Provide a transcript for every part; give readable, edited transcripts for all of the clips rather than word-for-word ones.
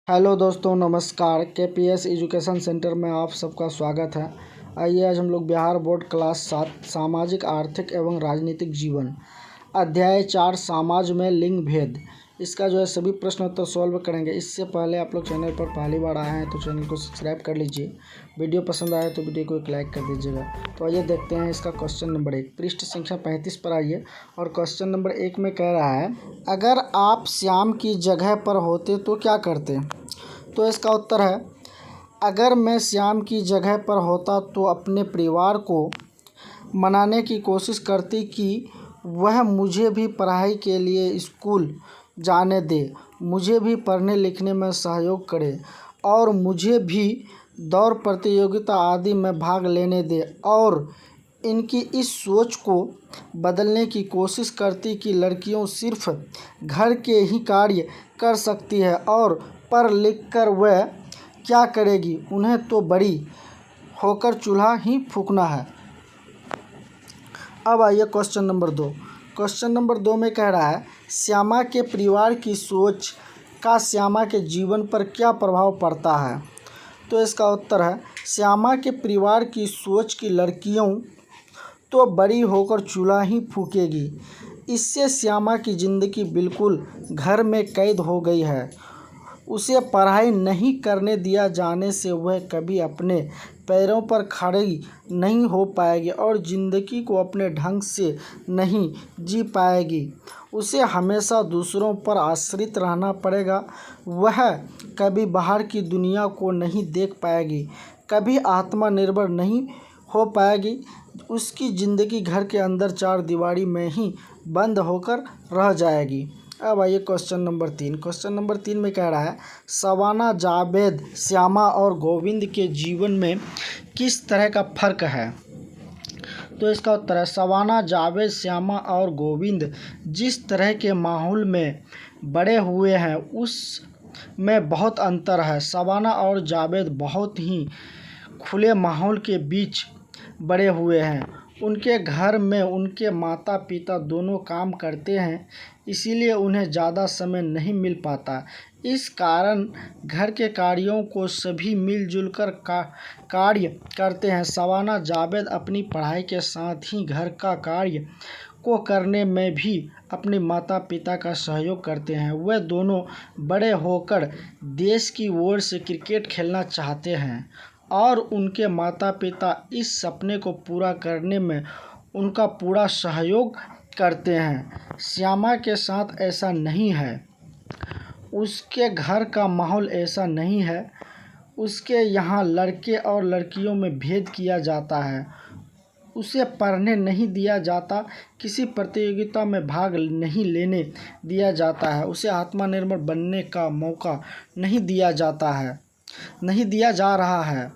Hello दोस्तों, नमस्कार। KPS education centre में आप सबका स्वागत है। आइए आज हम लोग बिहार बोर्ड क्लास 7 सामाजिक आर्थिक एवं राजनीतिक जीवन अध्याय 4 समाज में लिंग भेद, इसका जो है सभी प्रश्न उत्तर सॉल्व करेंगे। इससे पहले आप लोग चैनल पर पहली बार आए हैं तो चैनल को सब्सक्राइब कर लीजिए। वीडियो पसंद आए तो वीडियो को एक लाइक कर दीजिएगा। तो आइए देखते हैं इसका क्वेश्चन नंबर 1। पृष्ठ संख्या 35 पर आइए और क्वेश्चन नंबर 1 में कह रहा है, अगर आप श्याम की जगह पर होते तो क्या करते। तो इसका उत्तर है, अगर मैं श्याम की जगह पर होता तो अपने परिवार को मनाने की कोशिश करती कि वह मुझे भी पढ़ाई के लिए स्कूल जाने दे, मुझे भी पढ़ने लिखने में सहयोग करे और मुझे भी दौड़ प्रतियोगिता आदि में भाग लेने दे, और इनकी इस सोच को बदलने की कोशिश करती कि लड़कियों सिर्फ घर के ही कार्य कर सकती है और पढ़ लिख कर वह क्या करेगी, उन्हें तो बड़ी होकर चूल्हा ही फूंकना है। अब आइए क्वेश्चन नंबर 2। क्वेश्चन नंबर 2 में कह रहा है, श्यामा के परिवार की सोच का श्यामा के जीवन पर क्या प्रभाव पड़ता है। तो इसका उत्तर है, श्यामा के परिवार की सोच की लड़कियों तो बड़ी होकर चूल्हा ही फूकेगी, इससे श्यामा की ज़िंदगी बिल्कुल घर में कैद हो गई है। उसे पढ़ाई नहीं करने दिया जाने से वह कभी अपने पैरों पर खड़ी नहीं हो पाएगी और ज़िंदगी को अपने ढंग से नहीं जी पाएगी। उसे हमेशा दूसरों पर आश्रित रहना पड़ेगा। वह कभी बाहर की दुनिया को नहीं देख पाएगी, कभी आत्मनिर्भर नहीं हो पाएगी। उसकी ज़िंदगी घर के अंदर चार दीवारी में ही बंद होकर रह जाएगी। अब आइए क्वेश्चन नंबर 3। क्वेश्चन नंबर 3 में कह रहा है, शबाना जावेद श्यामा और गोविंद के जीवन में किस तरह का फ़र्क है। तो इसका उत्तर है, शबाना जावेद श्यामा और गोविंद जिस तरह के माहौल में बड़े हुए हैं उस में बहुत अंतर है। शबाना और जावेद बहुत ही खुले माहौल के बीच बड़े हुए हैं। उनके घर में उनके माता पिता दोनों काम करते हैं, इसीलिए उन्हें ज़्यादा समय नहीं मिल पाता। इस कारण घर के कार्यों को सभी मिलजुल कर कार्य करते हैं। शबाना जावेद अपनी पढ़ाई के साथ ही घर का कार्य को करने में भी अपने माता पिता का सहयोग करते हैं। वह दोनों बड़े होकर देश की ओर से क्रिकेट खेलना चाहते हैं और उनके माता पिता इस सपने को पूरा करने में उनका पूरा सहयोग करते हैं। श्यामा के साथ ऐसा नहीं है। उसके घर का माहौल ऐसा नहीं है। उसके यहाँ लड़के और लड़कियों में भेद किया जाता है। उसे पढ़ने नहीं दिया जाता, किसी प्रतियोगिता में भाग नहीं लेने दिया जाता है। उसे आत्मनिर्भर बनने का मौका नहीं दिया जा रहा है।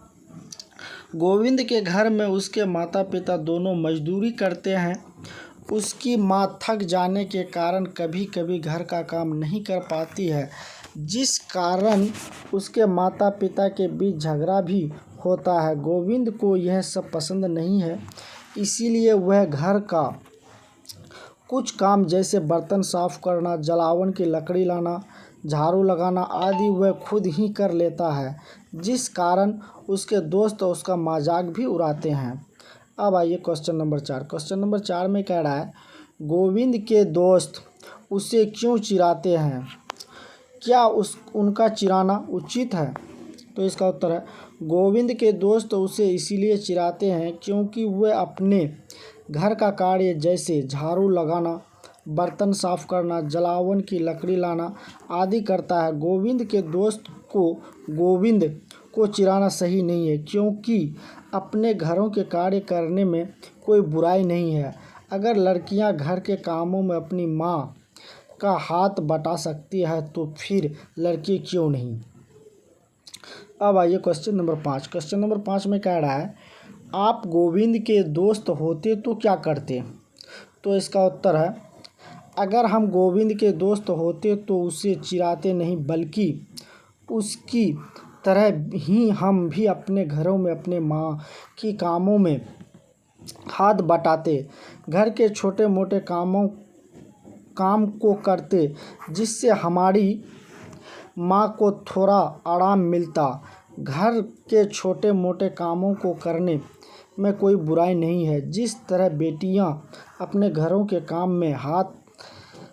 गोविंद के घर में उसके माता पिता दोनों मजदूरी करते हैं। उसकी माँ थक जाने के कारण कभी कभी घर का काम नहीं कर पाती है, जिस कारण उसके माता पिता के बीच झगड़ा भी होता है। गोविंद को यह सब पसंद नहीं है, इसीलिए वह घर का कुछ काम जैसे बर्तन साफ करना, जलावन की लकड़ी लाना, झाड़ू लगाना आदि वह खुद ही कर लेता है, जिस कारण उसके दोस्त उसका मजाक भी उड़ाते हैं। अब आइए क्वेश्चन नंबर 4। क्वेश्चन नंबर 4 में कह रहा है, गोविंद के दोस्त उसे क्यों चिढ़ाते हैं, क्या उनका चिढ़ाना उचित है। तो इसका उत्तर है, गोविंद के दोस्त उसे इसीलिए चिढ़ाते हैं क्योंकि वह अपने घर का कार्य जैसे झाड़ू लगाना, बर्तन साफ करना, जलावन की लकड़ी लाना आदि करता है। गोविंद के दोस्त गोविंद को चिढ़ाना सही नहीं है, क्योंकि अपने घरों के कार्य करने में कोई बुराई नहीं है। अगर लड़कियां घर के कामों में अपनी माँ का हाथ बटा सकती है तो फिर लड़के क्यों नहीं। अब आइए क्वेश्चन नंबर 5। क्वेश्चन नंबर 5 में कह रहा है, आप गोविंद के दोस्त होते तो क्या करते। तो इसका उत्तर है, अगर हम गोविंद के दोस्त होते तो उसे चिढ़ाते नहीं बल्कि उसकी तरह ही हम भी अपने घरों में अपने माँ की कामों में हाथ बटाते, घर के छोटे मोटे काम को करते, जिससे हमारी माँ को थोड़ा आराम मिलता। घर के छोटे मोटे कामों को करने में कोई बुराई नहीं है। जिस तरह बेटियां अपने घरों के काम में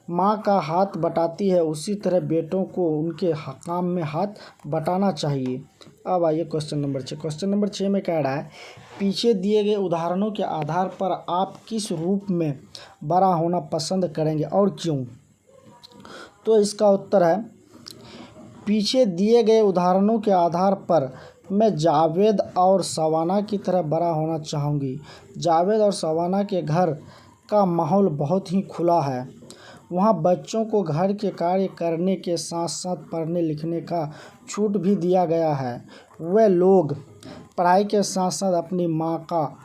माँ का हाथ बटाती है, उसी तरह बेटों को उनके काम में हाथ बटाना चाहिए। अब आइए क्वेश्चन नंबर 6। क्वेश्चन नंबर 6 में कह रहा है, पीछे दिए गए उदाहरणों के आधार पर आप किस रूप में बड़ा होना पसंद करेंगे और क्यों? तो इसका उत्तर है, पीछे दिए गए उदाहरणों के आधार पर मैं जावेद और शबाना की तरह बड़ा होना चाहूँगी। जावेद और शबाना के घर का माहौल बहुत ही खुला है। वहाँ बच्चों को घर के कार्य करने के साथ साथ पढ़ने लिखने का छूट भी दिया गया है। वे लोग पढ़ाई के साथ साथ अपनी माँ का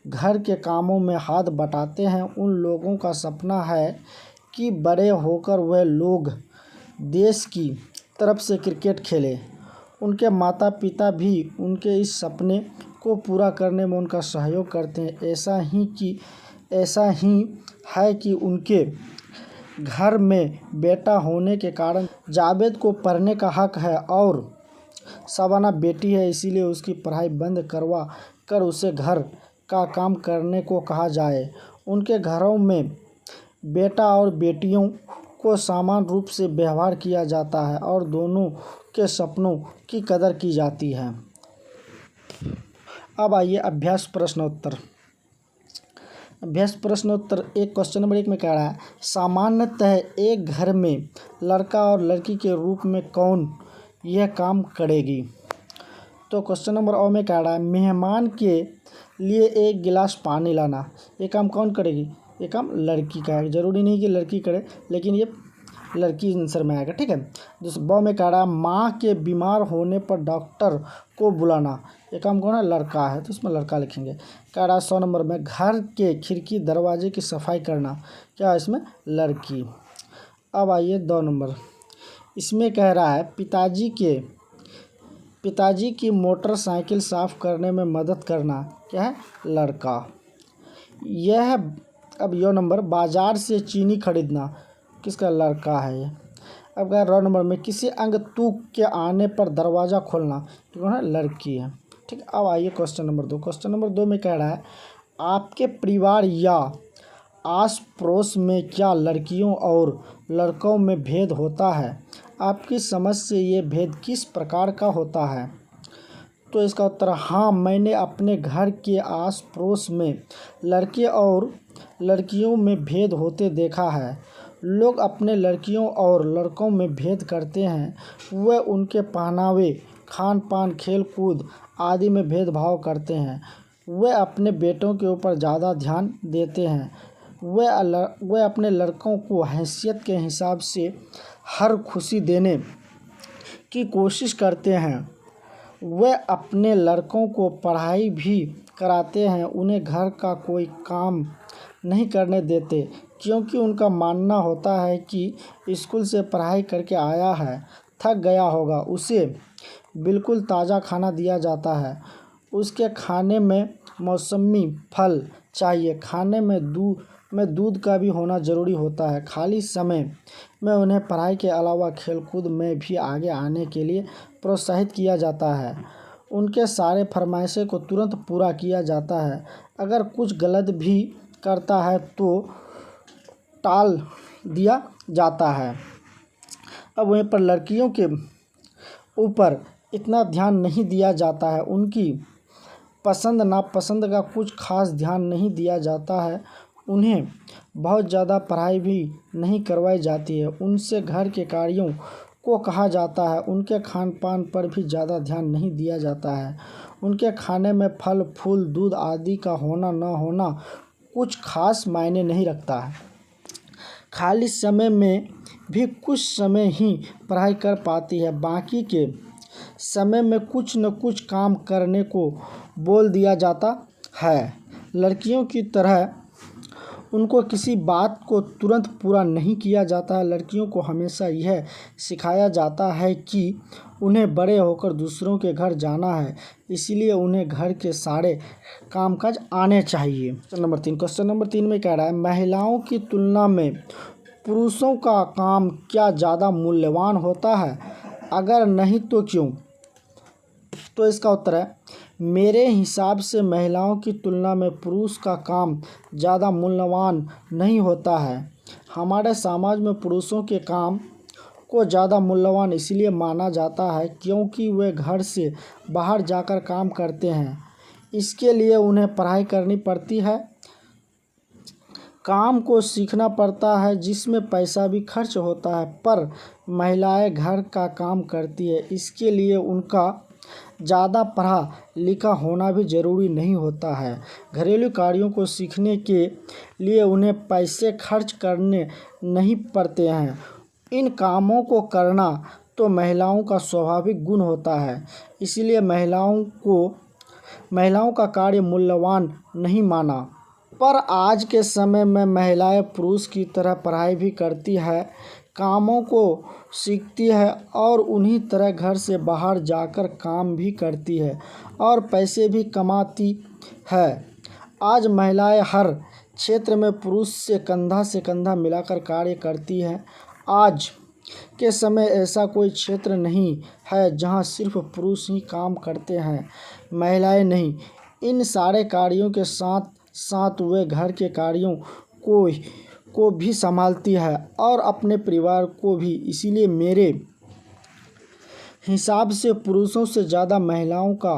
घर के कामों में हाथ बटाते हैं। उन लोगों का सपना है कि बड़े होकर वे लोग देश की तरफ से क्रिकेट खेलें। उनके माता पिता भी उनके इस सपने को पूरा करने में उनका सहयोग करते हैं। ऐसा ही है कि उनके घर में बेटा होने के कारण जावेद को पढ़ने का हक है और शबाना बेटी है, इसीलिए उसकी पढ़ाई बंद करवा कर उसे घर का काम करने को कहा जाए। उनके घरों में बेटा और बेटियों को समान रूप से व्यवहार किया जाता है और दोनों के सपनों की कदर की जाती है। अब आइए अभ्यास प्रश्नोत्तर। एक क्वेश्चन नंबर 1 में कह रहा है, सामान्यतः एक घर में लड़का और लड़की के रूप में कौन यह काम करेगी? तो क्वेश्चन नंबर ओ में कह रहा है, मेहमान के लिए एक गिलास पानी लाना। ये काम कौन करेगी? ये काम लड़की का है। ज़रूरी नहीं कि लड़की करे, लेकिन ये लड़की आंसर में आएगा, ठीक है। दूसरा ब में कह रहा है, माँ के बीमार होने पर डॉक्टर को बुलाना। ये काम कौन है? लड़का है, तो इसमें लड़का लिखेंगे। कह रहा है 100 नंबर में, घर के खिड़की दरवाजे की सफाई करना। क्या है इसमें? लड़की। अब आइए 2 नंबर। इसमें कह रहा है, पिताजी की मोटरसाइकिल साफ करने में मदद करना। क्या है? लड़का। यह अब यो नंबर, बाजार से चीनी खरीदना। किसका? लड़का है ये। अब कह रहा नंबर में, किसी अंगतुक के आने पर दरवाज़ा खोलना। कौन है? लड़की है, ठीक। अब आइए क्वेश्चन नंबर 2। क्वेश्चन नंबर 2 में कह रहा है, आपके परिवार या आस पड़ोस में क्या लड़कियों और लड़कों में भेद होता है? आपकी समझ से ये भेद किस प्रकार का होता है? तो इसका उत्तर, हाँ, मैंने अपने घर के आस पड़ोस में लड़के और लड़कियों में भेद होते देखा है। लोग अपने लड़कियों और लड़कों में भेद करते हैं। वे उनके पहनावे, खान पान, खेल कूद आदि में भेदभाव करते हैं। वे अपने बेटों के ऊपर ज़्यादा ध्यान देते हैं। वे अपने लड़कों को हैसियत के हिसाब से हर खुशी देने की कोशिश करते हैं। वे अपने लड़कों को पढ़ाई भी कराते हैं। उन्हें घर का कोई काम नहीं करने देते, क्योंकि उनका मानना होता है कि स्कूल से पढ़ाई करके आया है, थक गया होगा, उसे बिल्कुल ताज़ा खाना दिया जाता है। उसके खाने में मौसमी फल चाहिए। खाने में दूध का भी होना ज़रूरी होता है। खाली समय में उन्हें पढ़ाई के अलावा खेलकूद में भी आगे आने के लिए प्रोत्साहित किया जाता है। उनके सारे फरमाइशें को तुरंत पूरा किया जाता है। अगर कुछ गलत भी करता है तो टाल दिया जाता है। अब वहीं पर लड़कियों के ऊपर इतना ध्यान नहीं दिया जाता है। उनकी पसंद नापसंद का कुछ खास ध्यान नहीं दिया जाता है। उन्हें बहुत ज़्यादा पढ़ाई भी नहीं करवाई जाती है। उनसे घर के कार्यों को कहा जाता है। उनके खान पान पर भी ज़्यादा ध्यान नहीं दिया जाता है। उनके खाने में फल फूल दूध आदि का होना न होना कुछ खास मायने नहीं रखता है। खाली समय में भी कुछ समय ही पढ़ाई कर पाती है। बाकी के समय में कुछ न कुछ काम करने को बोल दिया जाता है। लड़कियों की तरह उनको किसी बात को तुरंत पूरा नहीं किया जाता है। लड़कियों को हमेशा यह सिखाया जाता है कि उन्हें बड़े होकर दूसरों के घर जाना है, इसलिए उन्हें घर के सारे कामकाज आने चाहिए। क्वेश्चन नंबर 3 में कह रहा है, महिलाओं की तुलना में पुरुषों का काम क्या ज़्यादा मूल्यवान होता है? अगर नहीं तो क्यों? तो इसका उत्तर है, मेरे हिसाब से महिलाओं की तुलना में पुरुष का काम ज़्यादा मूल्यवान नहीं होता है। हमारे समाज में पुरुषों के काम को ज़्यादा मूल्यवान इसलिए माना जाता है क्योंकि वे घर से बाहर जाकर काम करते हैं। इसके लिए उन्हें पढ़ाई करनी पड़ती है, काम को सीखना पड़ता है जिसमें पैसा भी खर्च होता है। पर महिलाएं घर का काम करती है, इसके लिए उनका ज़्यादा पढ़ा लिखा होना भी ज़रूरी नहीं होता है। घरेलू कार्यों को सीखने के लिए उन्हें पैसे खर्च करने नहीं पड़ते हैं। इन कामों को करना तो महिलाओं का स्वाभाविक गुण होता है, इसलिए महिलाओं का कार्य मूल्यवान नहीं माना। पर आज के समय में महिलाएं पुरुष की तरह पढ़ाई भी करती है, कामों को सीखती है और उन्हीं तरह घर से बाहर जाकर काम भी करती है और पैसे भी कमाती है। आज महिलाएं हर क्षेत्र में पुरुष से कंधा मिलाकर कार्य करती है। आज के समय ऐसा कोई क्षेत्र नहीं है जहां सिर्फ पुरुष ही काम करते हैं, महिलाएं नहीं। इन सारे कार्यों के साथ साथ वे घर के कार्यों को भी संभालती है और अपने परिवार को भी। इसीलिए मेरे हिसाब से पुरुषों से ज़्यादा महिलाओं का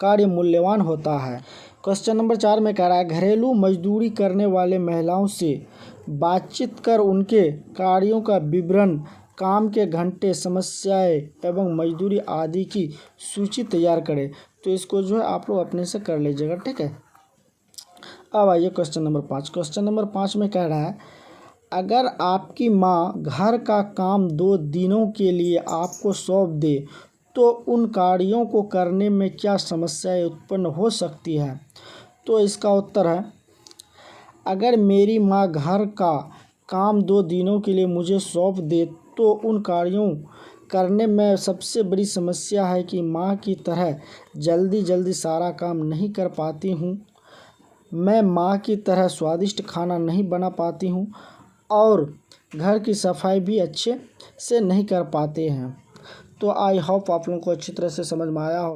कार्य मूल्यवान होता है। क्वेश्चन नंबर 4 में कह रहा है, घरेलू मजदूरी करने वाले महिलाओं से बातचीत कर उनके कार्यों का विवरण, काम के घंटे, समस्याएं एवं मजदूरी आदि की सूची तैयार करें। तो इसको जो है आप लोग अपने से कर लीजिएगा, ठीक है। अब आइए क्वेश्चन नंबर 5। क्वेश्चन नंबर 5 में कह रहा है, अगर आपकी माँ घर का काम 2 दिनों के लिए आपको सौंप दे तो उन कार्यों को करने में क्या समस्याएं उत्पन्न हो सकती है? तो इसका उत्तर है, अगर मेरी माँ घर का काम 2 दिनों के लिए मुझे सौंप दे तो उन कार्यों करने में सबसे बड़ी समस्या है कि माँ की तरह जल्दी सारा काम नहीं कर पाती हूँ। मैं माँ की तरह स्वादिष्ट खाना नहीं बना पाती हूँ और घर की सफाई भी अच्छे से नहीं कर पाते हैं। तो आई होप आप लोगों को अच्छी तरह से समझ में आया हो।